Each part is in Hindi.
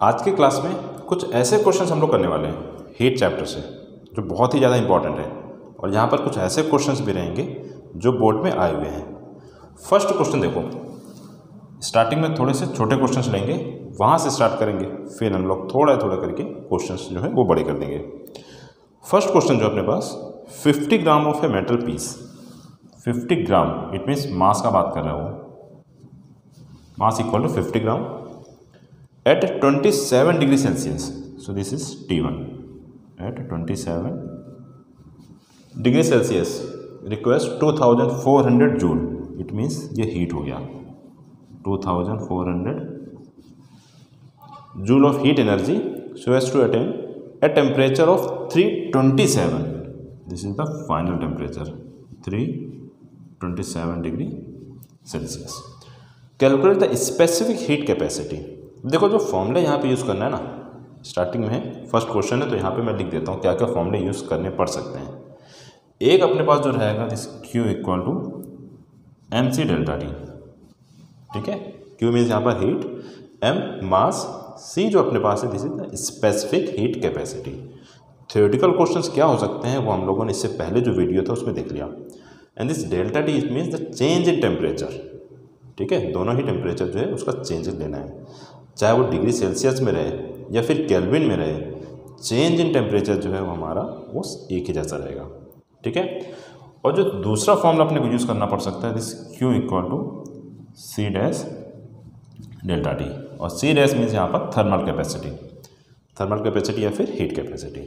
आज के क्लास में कुछ ऐसे क्वेश्चंस हम लोग करने वाले हैं हीट चैप्टर से जो बहुत ही ज़्यादा इंपॉर्टेंट है, और यहाँ पर कुछ ऐसे क्वेश्चंस भी रहेंगे जो बोर्ड में आए हुए हैं। फर्स्ट क्वेश्चन देखो, स्टार्टिंग में थोड़े से छोटे क्वेश्चंस लेंगे, वहाँ से स्टार्ट करेंगे, फिर हम लोग थोड़ा थोड़ा करके क्वेश्चंस जो है वो बड़े कर देंगे। फर्स्ट क्वेश्चन जो अपने पास 50 gram of a metal piece, 50 gram it means mass का बात कर रहा है वो, mass equal to 50 gram at 27 degree Celsius. So this is T1 at 27 degree Celsius requires 2400 joule. It means ये heat हो गया 2400 joule of heat energy so as to attain a temperature of 327. This is the final temperature 327 degree Celsius. Calculate the specific heat capacity. देखो जो फॉर्मूला यहाँ पे यूज़ करना है ना, स्टार्टिंग में फर्स्ट क्वेश्चन है तो यहाँ पे मैं लिख देता हूँ क्या क्या फॉर्मूले यूज़ करने पड़ सकते हैं। एक अपने पास जो रहेगा this Q equal to MC delta T, ठीक है। Q मीन्स यहाँ पर हीट, M मास, C जो अपने पास है this is the specific heat capacity. Theoretical questions क्या हो सकते हैं वो हम लोगों ने इससे पहले जो वीडियो था उसमें देख लिया। And this delta T it means the change in temperature, ठीक है। दोनों ही टेम्परेचर जो है उसका चेंज लेना है, चाहे वो डिग्री सेल्सियस में रहे या फिर केल्विन में रहे, चेंज इन टेम्परेचर जो है वो हमारा वो एक ही जैसा रहेगा, ठीक है। और जो दूसरा फॉर्मूला अपने को यूज़ करना पड़ सकता है this Q equal to C dash delta T, और C डैश मीन्स यहाँ पर थर्मल कैपेसिटी या फिर हीट कैपेसिटी।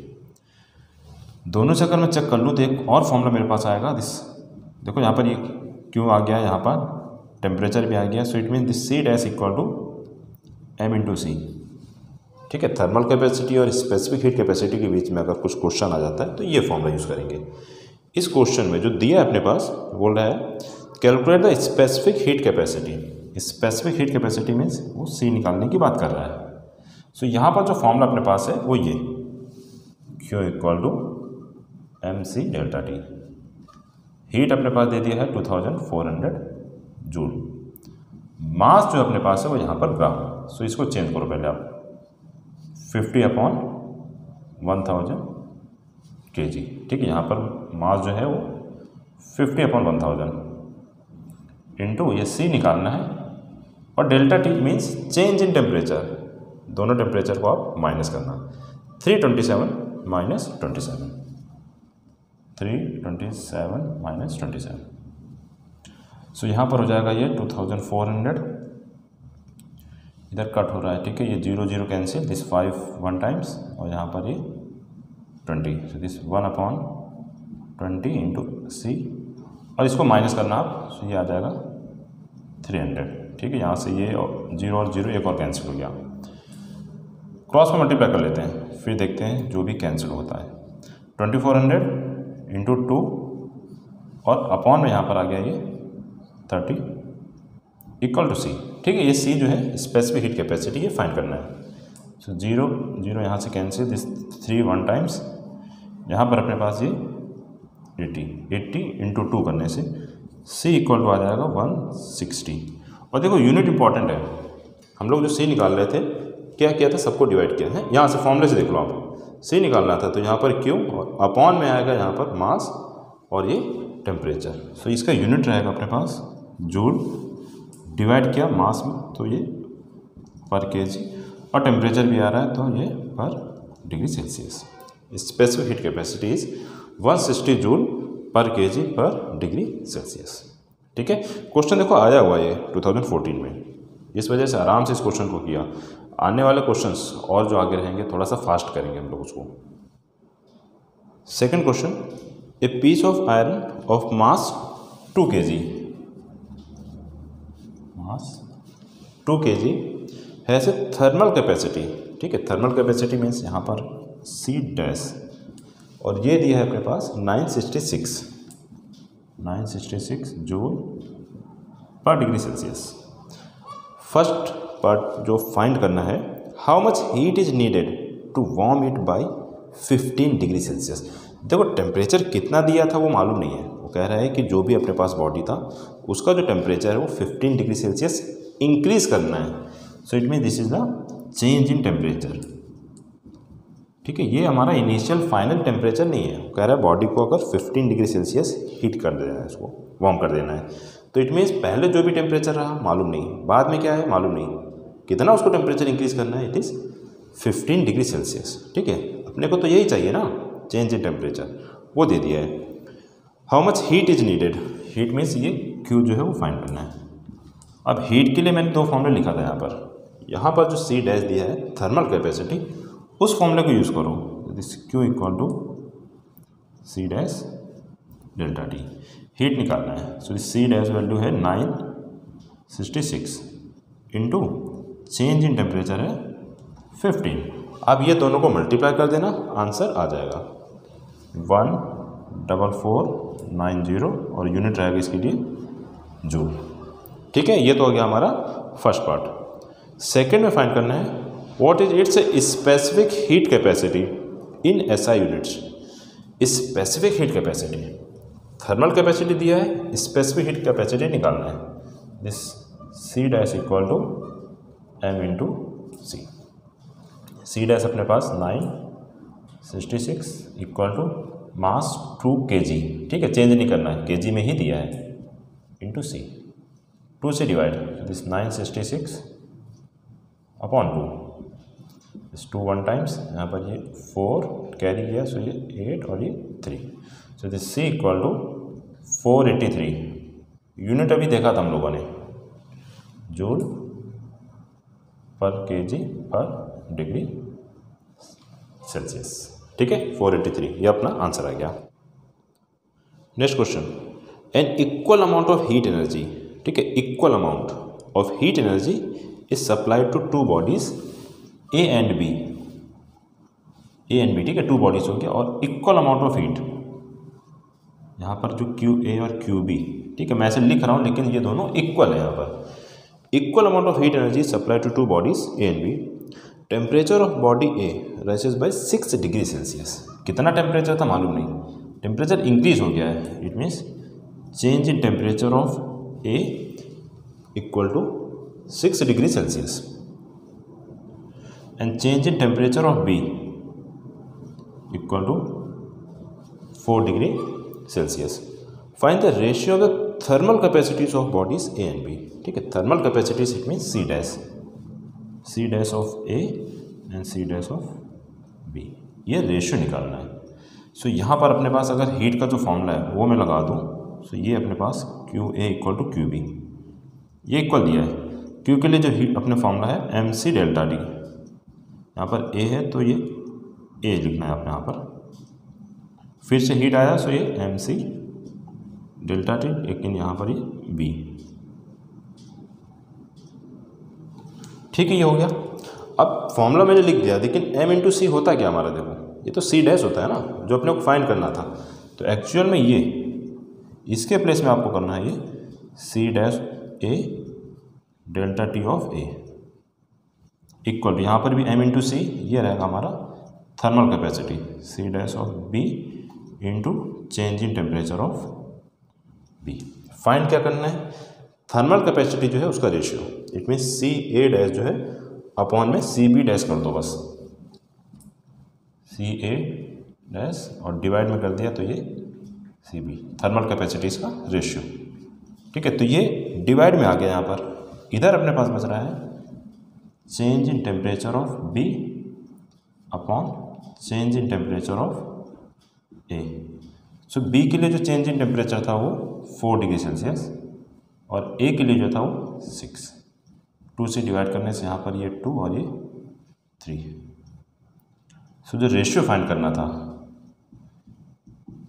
दोनों से अगर मैं चेक कर लूँ तो एक और फॉर्मूला मेरे पास आएगा दिस, देखो यहाँ पर ये Q आ गया, यहाँ पर टेम्परेचर भी आ गया, so it mean this C dash equal to M into C, ठीक है। थर्मल कैपेसिटी और स्पेसिफिक हीट कैपेसिटी के बीच में अगर कुछ क्वेश्चन आ जाता है तो ये फॉर्मूला यूज़ करेंगे। इस क्वेश्चन में जो दिया है अपने पास बोल रहा है calculate the specific heat capacity. Specific heat capacity means वो C निकालने की बात कर रहा है। सो यहाँ पर जो फॉर्मूला अपने पास है वो ये Q equal to MC delta T। Heat अपने पास दे दिया है 2400 जूल, मास जो अपने पास है वो यहाँ पर ग्राम, सो इसको चेंज करो पहले आप 50/1000 kg, ठीक है। यहाँ पर मास जो है वो 50/1000 इंटू ये C निकालना है, और delta T means change in temperature, दोनों टेम्परेचर को आप माइनस करना, 327 माइनस 27, 327 माइनस 27, सो यहाँ पर हो जाएगा ये 2400, इधर कट हो रहा है, ठीक है। ये 0 0 कैंसिल, दिस 5 1 टाइम्स, और यहाँ पर ये 20, सो दिस 1/20 इंटू C, और इसको माइनस करना आप, सो ये आ जाएगा 300, ठीक है। यहाँ से ये 0 और 0 एक और कैंसिल हो गया, क्रॉस में मल्टीप्लाई कर लेते हैं, फिर देखते हैं जो भी कैंसिल होता है। 2400 इंटू 2 और अपॉन में यहाँ पर आ गया ये 30 इक्वल टू C, ठीक है। ये C जो है स्पेसिफिक हीट कैपेसिटी, ये फाइंड करना है। सो 0 0 यहाँ से कैंसिल, दिस 3 1 टाइम्स, यहाँ पर अपने पास ये 80 इंटू 2 करने से C इक्वल टू आ जाएगा 160। और देखो यूनिट इंपॉर्टेंट है, हम लोग जो C निकाल रहे थे क्या किया था, सबको डिवाइड किया है। यहाँ से फॉर्मूले से देख लो आप, C निकालना था तो यहाँ पर Q और अपॉन में आएगा यहाँ पर मास और ये टेम्परेचर, सो इसका यूनिट रहेगा अपने पास जूल, डिवाइड किया मास में तो ये पर केजी, और टेम्परेचर भी आ रहा है तो ये पर degree Celsius. Specific heat capacity is 160 joule पर केजी पर डिग्री सेल्सियस, ठीक है। क्वेश्चन देखो आया हुआ ये 2014 में, इस वजह से आराम से इस क्वेश्चन को किया। आने वाले क्वेश्चंस और जो आगे रहेंगे थोड़ा सा फास्ट करेंगे हम लोग उसको। Second question, a piece of iron of mass 2 kg, mass 2 kg has a thermal capacity, ठीक है। थर्मल कैपेसिटी मीन्स यहाँ पर C डैश, और ये दिया है अपने पास 966 जूल पर डिग्री सेल्सियस। फर्स्ट पार्ट जो फाइंड करना है, how much heat is needed to warm it by 15 degree Celsius. देखो टेम्परेचर कितना दिया था वो मालूम नहीं है, वो कह रहा है कि जो भी अपने पास बॉडी था उसका जो टेम्परेचर है वो 15 डिग्री सेल्सियस इंक्रीज करना है। सो it mean this is the change in temperature. ठीक है, ये हमारा इनिशियल फाइनल टेम्परेचर नहीं है। कह रहा है बॉडी को अगर 15 डिग्री सेल्सियस हीट कर देना है, इसको वार्म कर देना है, तो इट मीन्स पहले जो भी टेम्परेचर रहा मालूम नहीं, बाद में क्या है मालूम नहीं, कितना उसको टेम्परेचर इंक्रीज करना है, इट इज़ 15 डिग्री सेल्सियस। ठीक है, अपने को तो यही चाहिए ना, चेंज इन टेम्परेचर, वो दे दिया है। How much heat is needed, heat means ये क्यू जो है वो फाइंड करना है। अब हीट के लिए मैंने दो फॉर्मूले लिखा था यहाँ पर जो सी डैश दिया है थर्मल कैपेसिटी, उस फॉर्मूले को यूज़ करो, this Q equal to C dash delta T, heat निकालना है। So this C dash value है 966 इंटू चेंज इन टेम्परेचर है 15। अब ये दोनों को मल्टीप्लाई कर देना, आंसर आ जाएगा 14490 और यूनिट रहेगा इसके लिए जूल। ठीक है, ये तो हो गया हमारा फर्स्ट पार्ट। सेकेंड में फाइंड करना है what is its specific heat capacity in SI units. Specific heat capacity, thermal capacity दिया है, स्पेसिफिक हीट कैपेसिटी निकालना है। This C dash equal to M into C. C dash अपने पास 966 इक्वल टू मास 2 kg। ठीक है, चेंज नहीं करना है, kg में ही दिया है, इंटू सी, 2 से डिवाइड, दिस 966 अपॉन 2, इस 2 1 टाइम्स, यहाँ पर ये 4 कैरी किया, सो ये 8 और ये 3, so this C equal to 483। Unit अभी देखा था हम लोगों ने, जूल पर केजी पर डिग्री सेल्सियस। ठीक है, 483, ये अपना आंसर आ गया। Next question, an equal amount of heat energy. ठीक है, equal amount of heat energy is supplied to two bodies A and B. A and B, ठीक है, टू बॉडीज हो गया, और इक्वल अमाउंट ऑफ हीट, यहाँ पर जो क्यू ए और क्यू बी, ठीक है, मैं ऐसे लिख रहा हूँ लेकिन ये दोनों इक्वल है। यहाँ पर equal amount of heat energy supplied to two bodies A and B. Temperature of body A rises by 6 degree Celsius. कितना टेम्परेचर था मालूम नहीं, टेम्परेचर इंक्रीज हो गया है, it means change in temperature of A equal to 6 degree Celsius and change in temperature of B equal to 4 degree Celsius. Find the ratio of the thermal capacities of bodies A and B. ठीक है, thermal capacities it means C dash of A and C dash of B, ये रेशियो निकालना है। सो यहाँ पर अपने पास अगर हीट का जो फॉर्मूला है वो मैं लगा दूँ, सो ये अपने पास Q A equal to Q B, ये इक्वल दिया है। क्यू के लिए जो हीट अपने फॉर्मूला है एम सी डेल्टा डी, यहाँ पर ए है तो ये ए लिखना है आपने यहाँ पर, फिर से हीट आया सो ये एम सी डेल्टा टी, लेकिन यहाँ पर ये बी। ठीक है, ये हो गया। अब फॉर्मूला मैंने लिख दिया, लेकिन एम इंटू सी होता क्या हमारा, देखो ये तो सी डैश होता है ना, जो अपने को फाइंड करना था, तो एक्चुअल में ये इसके प्लेस में आपको करना है ये C dash A delta T of A equal to, यहाँ पर भी एम इंटू सी, ये रहेगा हमारा thermal capacity, C dash of B into change in temperature of B. Find क्या करना है, थर्मल कैपेसिटी जो है उसका ratio, it mean C A dash जो है अपॉन में सी बी डैश कर दो, बस सी ए डैश और डिवाइड में कर दिया तो ये सी बी, थर्मल कैपेसिटीज का रेशियो। ठीक है, तो ये डिवाइड में आ गया। यहाँ पर इधर अपने पास बच रहा है change in temperature of B upon change in temperature of A. So B के लिए जो चेंज इन टेम्परेचर था वो 4 डिग्री सेल्सियस और ए के लिए जो था वो 6। 2 से डिवाइड करने से यहाँ पर ये 2 और ये 3। सो जो रेशियो फाइंड करना था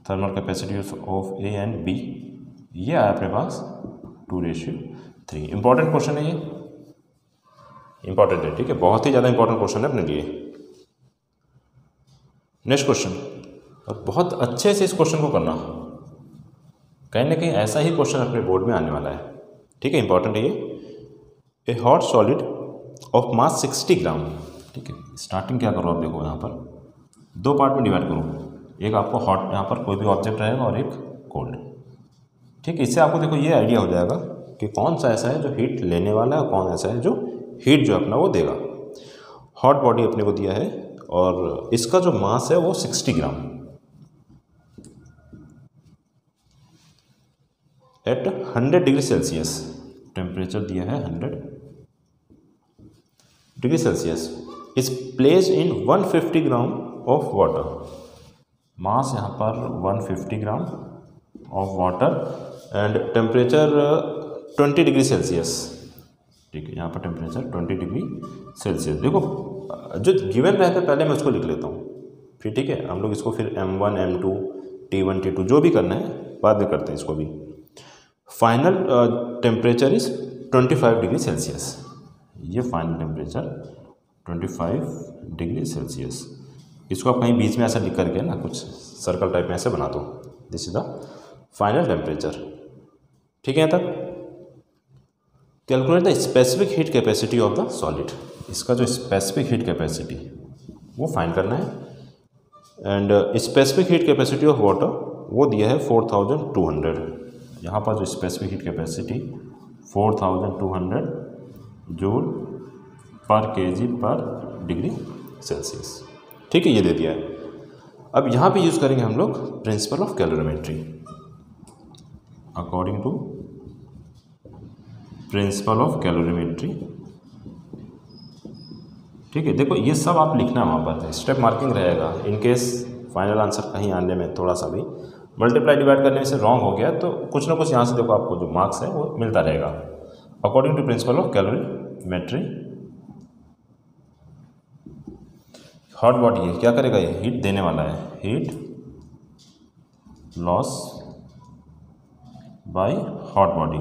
thermal capacity of A and B, ये आया अपने पास 2:3। इंपॉर्टेंट क्वेश्चन है ये, इंपॉर्टेंट है। ठीक है, बहुत ही ज़्यादा इंपॉर्टेंट क्वेश्चन है अपने लिए। नेक्स्ट क्वेश्चन, और बहुत अच्छे से इस क्वेश्चन को करना, कहीं ना कहीं ऐसा ही क्वेश्चन अपने बोर्ड में आने वाला है। ठीक है, इंपॉर्टेंट है ये। ए हॉट सॉलिड ऑफ मास 60 ग्राम। ठीक है, स्टार्टिंग क्या करो आप, देखो यहाँ पर 2 पार्ट में डिवाइड करो, एक आपको हॉट, यहाँ पर कोई भी ऑब्जेक्ट रहेगा, और एक कोल्ड। ठीक है, इससे आपको देखो ये आइडिया हो जाएगा कि कौन सा ऐसा है जो हीट लेने वाला है और कौन ऐसा है जो हीट जो अपना वो देगा। हॉट बॉडी अपने को दिया है और इसका जो मास है वो 60 gram at 100 degree Celsius. Temperature दिया है 100 degree Celsius. Is placed in 150 gram of water. Mass यहाँ पर 150 gram of water and temperature 20 degree Celsius. ठीक है, यहाँ पर टेम्परेचर 20 डिग्री सेल्सियस। देखो जो गिवन रहता है पहले मैं उसको लिख लेता हूँ, फिर ठीक है हम लोग इसको फिर M1 M2 T1 T2 जो भी करना है बाद में करते हैं इसको भी। Final temperature is 25 degree Celsius. ये फाइनल टेम्परेचर 25 डिग्री सेल्सियस। इसको आप कहीं बीच में ऐसा लिख करके ना कुछ सर्कल टाइप में ऐसे बना दो, this is the final temperature. ठीक है, यहाँ तक। Calculate the specific heat capacity of the solid. इसका जो स्पेसिफिक हीट कैपेसिटी वो फाइंड करना है। And specific heat capacity of water वो दिया है 4200। यहाँ पर जो स्पेसिफिक हीट कैपेसिटी 4200 जूल पर केजी पर डिग्री सेल्सियस। ठीक है, ये दे दिया है। अब यहाँ पे यूज़ करेंगे हम लोग principle of calorimetry. According to principle of calorimetry. ठीक है, देखो ये सब आप लिखना वहाँ पर स्टेप मार्किंग रहेगा। इनकेस फाइनल आंसर कहीं आने में थोड़ा सा भी मल्टीप्लाई डिवाइड करने से रॉन्ग हो गया तो कुछ ना कुछ यहाँ से देखो आपको जो मार्क्स है वो मिलता रहेगा। According to principle of calorimetry, hot body है क्या करेगा, ये हीट देने वाला है। Heat loss by hot body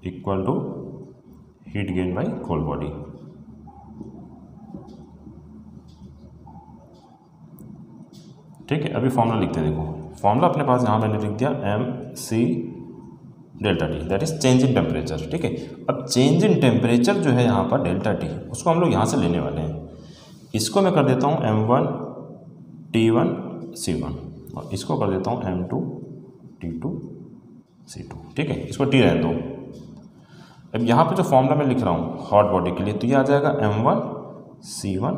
equal to heat gain by cold body. ठीक है, अभी फॉर्मूला लिखते हैं। देखो फॉर्मूला अपने पास यहाँ मैंने लिख दिया MC delta T, that is change in temperature. ठीक है, अब चेंज इन टेम्परेचर जो है यहाँ पर डेल्टा टी, उसको हम लोग यहाँ से लेने वाले हैं। इसको मैं कर देता हूँ M1 T1 C1 और इसको कर देता हूँ M2 T2 C2। ठीक है, इसको टी रहने दो। अब यहाँ पे जो फॉर्मूला मैं लिख रहा हूँ हॉट बॉडी के लिए तो ये आ जाएगा M1 C1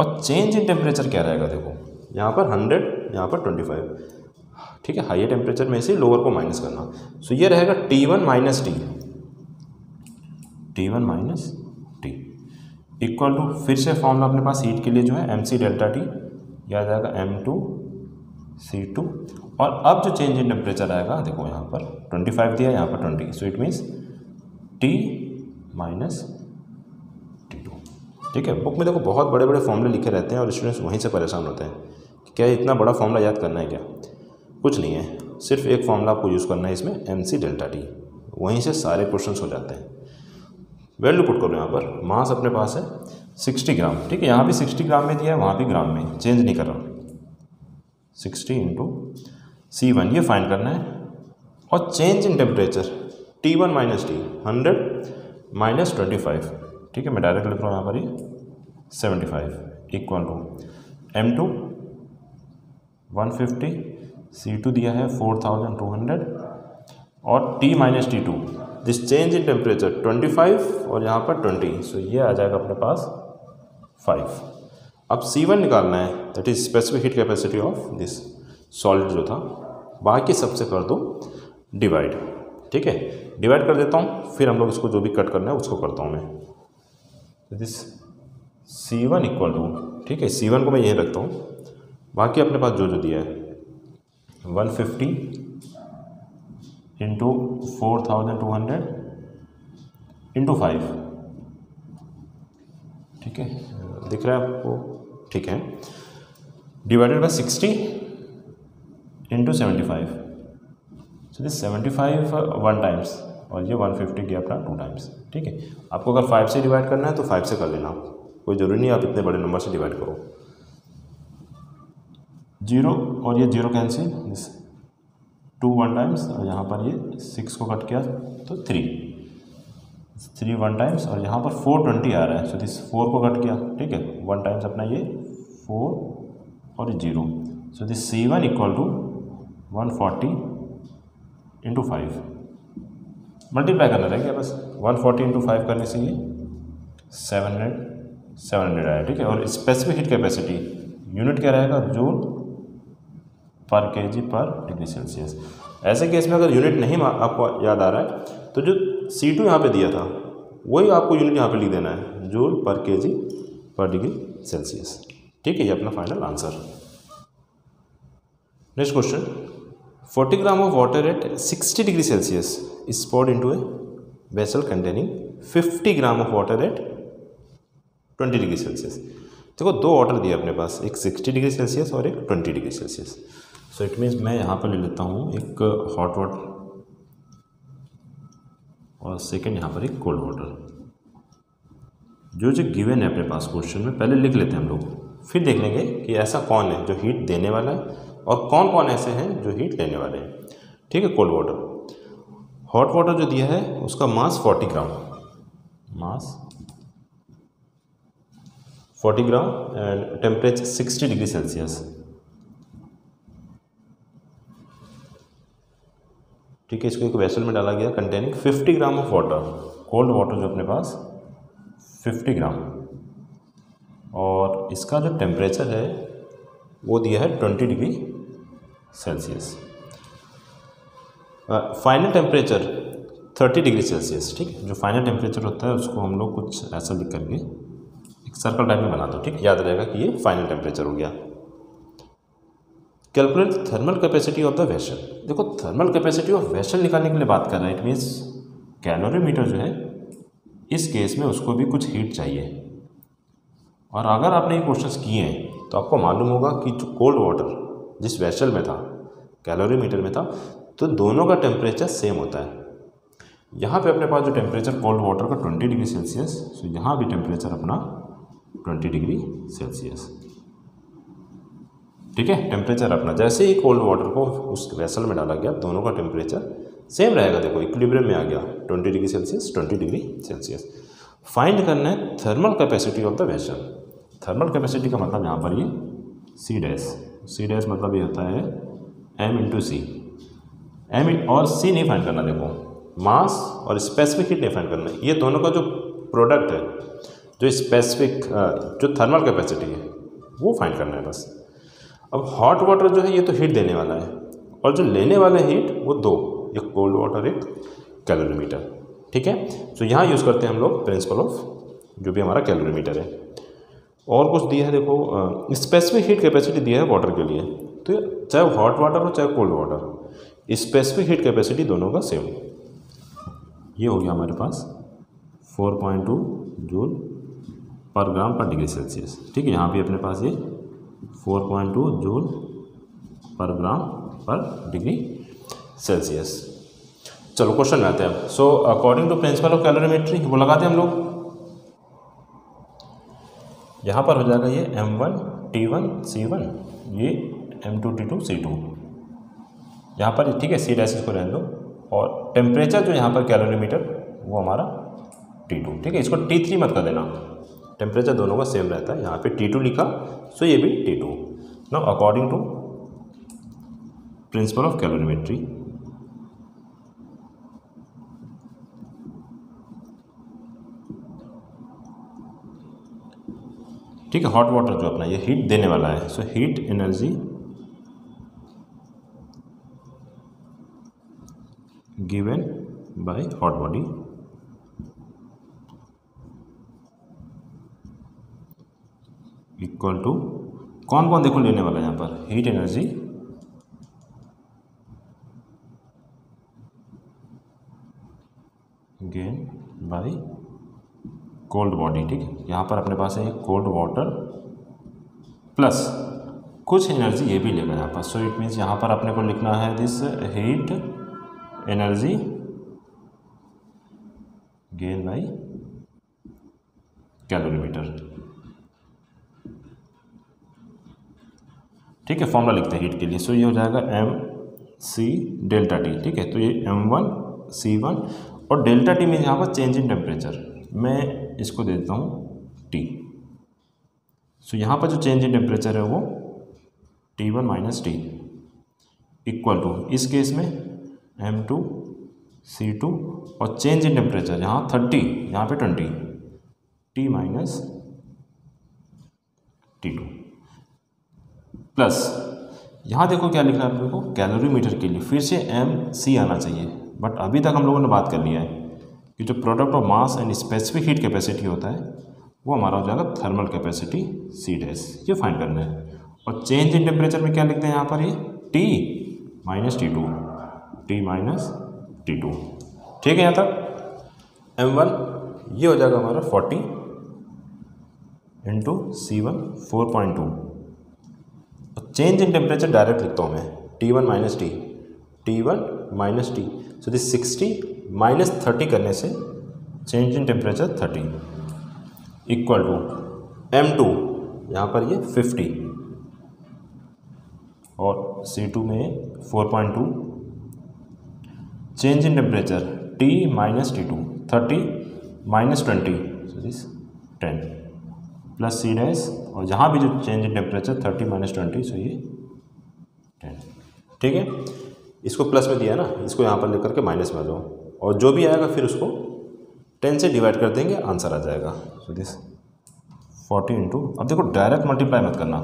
और चेंज इन टेम्परेचर क्या रहेगा, देखो यहाँ पर 100 यहाँ पर 25। ठीक है, हाई टेम्परेचर में से लोअर को माइनस करना। सो ये रहेगा T1 minus T, T1 minus T equal to, फिर से फॉर्मूला अपने पास हीट के लिए जो है MC डेल्टा टी, यह आ जाएगा M2 C2 और अब जो चेंज इन टेम्परेचर आएगा देखो यहाँ पर 25 दिया, यहाँ पर 20, so it means T minus T2। ठीक है, बुक में देखो बहुत बड़े बड़े फॉर्मूले लिखे रहते हैं और स्टूडेंट्स वहीं से परेशान होते हैं कि क्या इतना बड़ा फॉर्मूला याद करना है क्या। कुछ नहीं है, सिर्फ एक फॉर्मूला आपको यूज़ करना है इसमें MC डेल्टा टी, वहीं से सारे क्वेश्चंस हो जाते हैं। वैल्यू पुट करो यहाँ पर, मास अपने पास है 60 ग्राम। ठीक है, यहाँ भी 60 ग्राम में दिया है, वहाँ भी ग्राम में, चेंज नहीं कर रहा। 60 इंटू C1 ये फाइंड करना है और change in temperature T1 minus T 100 minus 25। ठीक है, मैं डायरेक्ट लिख रहा हूँ यहाँ पर ये 75 इक्वल टू M2 150 C2 दिया है 4200 और T minus T2 this change in temperature 25 और यहाँ पर 20, सो ये आ जाएगा अपने पास 5। अब C1 निकालना है, that is specific heat capacity of this solid जो था। बाकी सबसे कर दो डिवाइड। ठीक है, डिवाइड कर देता हूँ, फिर हम लोग इसको जो भी कट करना है उसको करता हूँ मैं। दिस C1 इक्वल टू, ठीक है C1 को मैं यहीं रखता हूँ, बाकी अपने पास जो जो दिया है 150 इंटू 4200 इंटू 5। ठीक है, दिख रहा है आपको, ठीक है, divided by 60 into 75। So this 75 one times और ये 150 गया अपना 2 टाइम्स। ठीक है, आपको अगर 5 से डिवाइड करना है तो 5 से कर लेना, कोई ज़रूरी नहीं आप इतने बड़े नंबर से डिवाइड करो। 0 और ये 0 कैंसिल, दिस 2 वन टाइम्स और यहाँ पर ये 6 को कट किया तो 3 वन टाइम्स और यहाँ पर 420 आ रहा है, सो दिस 4 को कट किया। ठीक है, 1 टाइम्स अपना ये 4 और 0, so this C1 equal to 140 into 5। Multiply करना रहेगा बस, 140 इंटू 5 करने से ये 700 आया, ठीक है। और स्पेसिफिक हीट कैपेसिटी यूनिट क्या रहेगा, जूल पर केजी पर डिग्री सेल्सियस। ऐसे केस में अगर यूनिट नहीं आपको याद आ रहा है तो जो C2 यहाँ पे दिया था वही आपको यूनिट यहाँ पे लिख देना है, जूल पर केजी पर डिग्री सेल्सियस, ठीक है। ये अपना final answer. Next question, 40 gram of water at 60 degree Celsius is poured into a vessel containing 50 gram of water at 20 degree Celsius. देखो दो वाटर दिया अपने पास, एक 60 डिग्री सेल्सियस और एक 20 degree Celsius. So it means मैं यहाँ पर ले लेता हूँ एक हॉट वाटर और सेकेंड यहाँ पर एक कोल्ड वाटर। जो गिवन है अपने पास क्वेश्चन में पहले लिख लेते हैं हम लोग, फिर देख लेंगे कि ऐसा कौन है जो हीट देने वाला है और कौन कौन ऐसे हैं जो हीट लेने वाले हैं, ठीक है। कोल्ड वाटर, हॉट वाटर जो दिया है उसका मास 40 ग्राम, मास 40 gram and temperature 60 degree Celsius, ठीक है। इसको एक वेसल में डाला गया containing 50 gram of water, cold water जो अपने पास 50 ग्राम, और इसका जो टेम्परेचर है वो दिया है 20 degree Celsius. Final temperature 30 degree Celsius, ठीक है। जो फाइनल टेम्परेचर होता है उसको हम लोग कुछ ऐसा लिख करके एक सर्कल टाइप में बना दो, ठीक है। याद रहेगा कि ये फाइनल टेम्परेचर हो गया। Calculate thermal capacity of the vessel. देखो थर्मल कैपेसिटी ऑफ वेसल निकालने के लिए बात कर रहा है, इट मीन्स कैलोरीमीटर जो है इस केस में उसको भी कुछ हीट चाहिए। और अगर आपने ये क्वेश्चंस किए हैं तो आपको मालूम होगा कि जो कोल्ड वाटर जिस वेसल में था, कैलोरीमीटर में था, तो दोनों का टेम्परेचर सेम होता है। यहाँ पे अपने पास जो टेम्परेचर कोल्ड वाटर का 20 डिग्री सेल्सियस, तो यहाँ भी टेम्परेचर अपना 20 डिग्री सेल्सियस, ठीक है। टेम्परेचर अपना जैसे ही कोल्ड वाटर को उस वेसल में डाला गया दोनों का टेम्परेचर सेम रहेगा। देखो इक्विलिब्रियम में आ गया 20 degree Celsius 20 degree Celsius. Find करना है thermal capacity of the vessel. Thermal capacity का मतलब यहाँ पर ये सी डैश मतलब ये होता है M × C। M और C नहीं फाइंड करना, देखो मास और स्पेसिफिक हीट नहीं फाइंड करना, ये दोनों का जो प्रोडक्ट है, जो स्पेसिफिक जो थर्मल कैपेसिटी है वो फाइंड करना है बस। अब हॉट वाटर जो है ये तो हीट देने वाला है, और जो लेने वाले हीट वो दो, एक कोल्ड वाटर एक कैलोरीमीटर, ठीक है। तो यहाँ यूज़ करते हैं हम लोग प्रिंसिपल ऑफ जो भी हमारा कैलोरीमीटर है। और कुछ दिया है, देखो स्पेसिफिक हीट कैपेसिटी दिया है वाटर के लिए, तो चाहे हॉट वाटर हो चाहे cold water, specific heat capacity दोनों का सेम। ये हो गया हमारे पास 4.2 जूल पर ग्राम पर डिग्री सेल्सियस, ठीक है। यहाँ भी अपने पास ये 4.2 जूल पर ग्राम पर डिग्री सेल्सियस। चलो क्वेश्चन में आते हैं। So according to principle of calorimetry वो लगा दें हम लोग। यहाँ पर हो जाएगा ये M1 T1 C1, ये M2 T2 C2 यहाँ पर, ठीक है। C डैश को रहने दो, और टेम्परेचर जो यहाँ पर कैलोरीमीटर वो हमारा T2, ठीक है। इसको T3 मत कर देना, टेम्परेचर दोनों का सेम रहता है। यहाँ पे T2 लिखा, सो ये भी T2। Now according to principle of calorimetry, ठीक है। हॉट वाटर जो अपना ये हीट देने वाला है, so heat energy given by hot body equal to कौन कौन देखो लेने वाला है यहाँ पर, heat energy gain by cold body, ठीक है। यहाँ पर अपने पास है कोल्ड वाटर प्लस कुछ एनर्जी ये भी लेगा यहाँ पर। सो इट मीन्स यहाँ पर अपने को लिखना है this heat energy gain bye calorimeter, ठीक है। फॉर्मूला लिखते हैं हीट के लिए। सो ये हो जाएगा MC ΔT, ठीक है। तो ये M1 C1 और ΔT मीन्स यहाँ पर चेंज इन टेम्परेचर, मैं इसको दे देता हूँ T। सो यहाँ पर जो चेंज इन टेम्परेचर है वो T1 - T इक्वल टू, इस केस में M2 C2 और चेंज इन टेम्परेचर यहाँ 30, यहाँ पे 20, T माइनस T2 प्लस यहाँ देखो क्या लिखना है आप लोगों को, कैलोरीमीटर के लिए फिर से MC आना चाहिए, बट अभी तक हम लोगों ने बात कर लिया है कि जो product of mass and specific heat capacity होता है वो हमारा हो जाएगा थर्मल कैपेसिटी C डैश, ये फाइंड करना है। और चेंज इन टेम्परेचर में क्या लिखते हैं यहाँ पर, ये T minus T2, T minus T2, ठीक है। यहाँ तक M1 ये हो जाएगा हमारा 40 इंटू C1 4.2, और चेंज इन टेम्परेचर डायरेक्ट लिखता हूँ मैं, T1 minus T, T1 minus T, so this 60 minus 30 करने से change in temperature 30 equal to M2 यहाँ पर ये 50 और C2 में 4.2, change in temperature T minus T2 30 minus 20, so this 10 plus C dash, और जहाँ भी जो चेंज इन टेम्परेचर 30 माइनस 20, सो ये 10, ठीक है। इसको प्लस में दिया ना, इसको यहाँ पर लेकर के माइनस में आ जाओ, और जो भी आएगा फिर उसको 10 से डिवाइड कर देंगे, आंसर आ जाएगा। सो दिस 40 इंटू, अब देखो डायरेक्ट मल्टीप्लाई मत करना,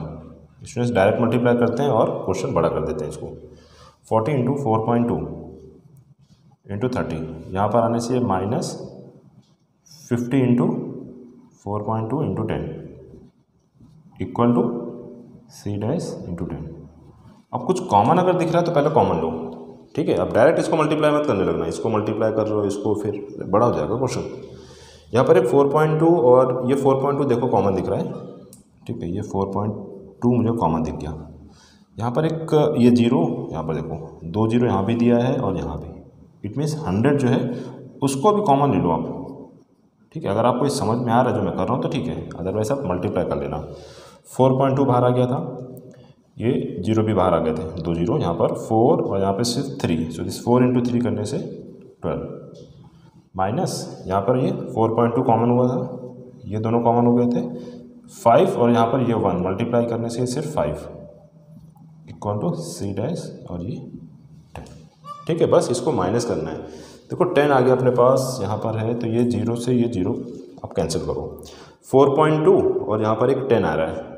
स्टूडेंट्स डायरेक्ट मल्टीप्लाई करते हैं और क्वेश्चन बड़ा कर देते हैं इसको। 40 इंटू 4.2 इंटू 30, यहाँ पर आने से minus 50 into 4.2 into 10 equal to C dash into 10। अब कुछ कॉमन अगर दिख रहा है तो पहले कॉमन लो, ठीक है। अब डायरेक्ट इसको मल्टीप्लाई मत करने लगना, इसको मल्टीप्लाई कर लो, इसको फिर बड़ा हो जाएगा क्वेश्चन। यहाँ पर एक 4.2 और ये 4.2 देखो कॉमन दिख रहा है, ठीक है। ये 4.2 मुझे कॉमन दिख गया। यहाँ पर एक ये जीरो, यहाँ पर देखो 2 जीरो यहाँ भी दिया है और यहाँ भी, इट मीन्स 100 जो है उसको भी कॉमन ले लो आप, ठीक है। अगर आपको ये समझ में आ रहा है जो मैं कर रहा हूँ तो ठीक है, अदरवाइज आप मल्टीप्लाई कर लेना। 4.2 बाहर आ गया था, ये जीरो भी बाहर आ गए थे, 2 जीरो यहाँ पर 4 और यहाँ पे सिर्फ 3, सो दिस 4 इंटू 3 करने से 12 माइनस यहाँ पर ये 4.2 कॉमन हुआ था, ये दोनों कॉमन हो गए थे 5 और यहाँ पर ये 1 मल्टीप्लाई करने से सिर्फ 5 इक्वल टू C डैश और ये 10, ठीक है। बस इसको माइनस करना है। देखो 10 आ गया अपने पास, यहाँ पर है तो ये जीरो से ये जीरो आप कैंसिल करो, 4.2 और यहाँ पर एक 10 आ रहा है,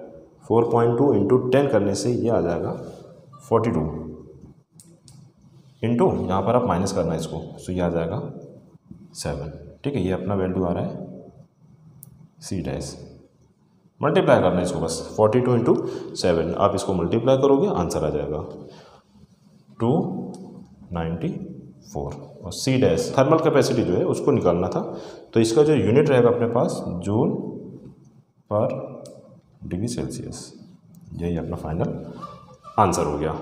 4.2 इंटू 10 करने से ये आ जाएगा 42 इंटू यहाँ पर आप माइनस करना है इसको, सो ये आ जाएगा 7, ठीक है। ये अपना वैल्यू आ रहा है C डैश, मल्टीप्लाई करना है इसको बस, 42 इंटू 7 आप इसको मल्टीप्लाई करोगे आंसर आ जाएगा 294, और C डैश थर्मल कैपेसिटी जो है उसको निकालना था, तो इसका जो यूनिट रहेगा अपने पास जूल पर डिग्री सेल्सियस, यही अपना फाइनल आंसर हो गया।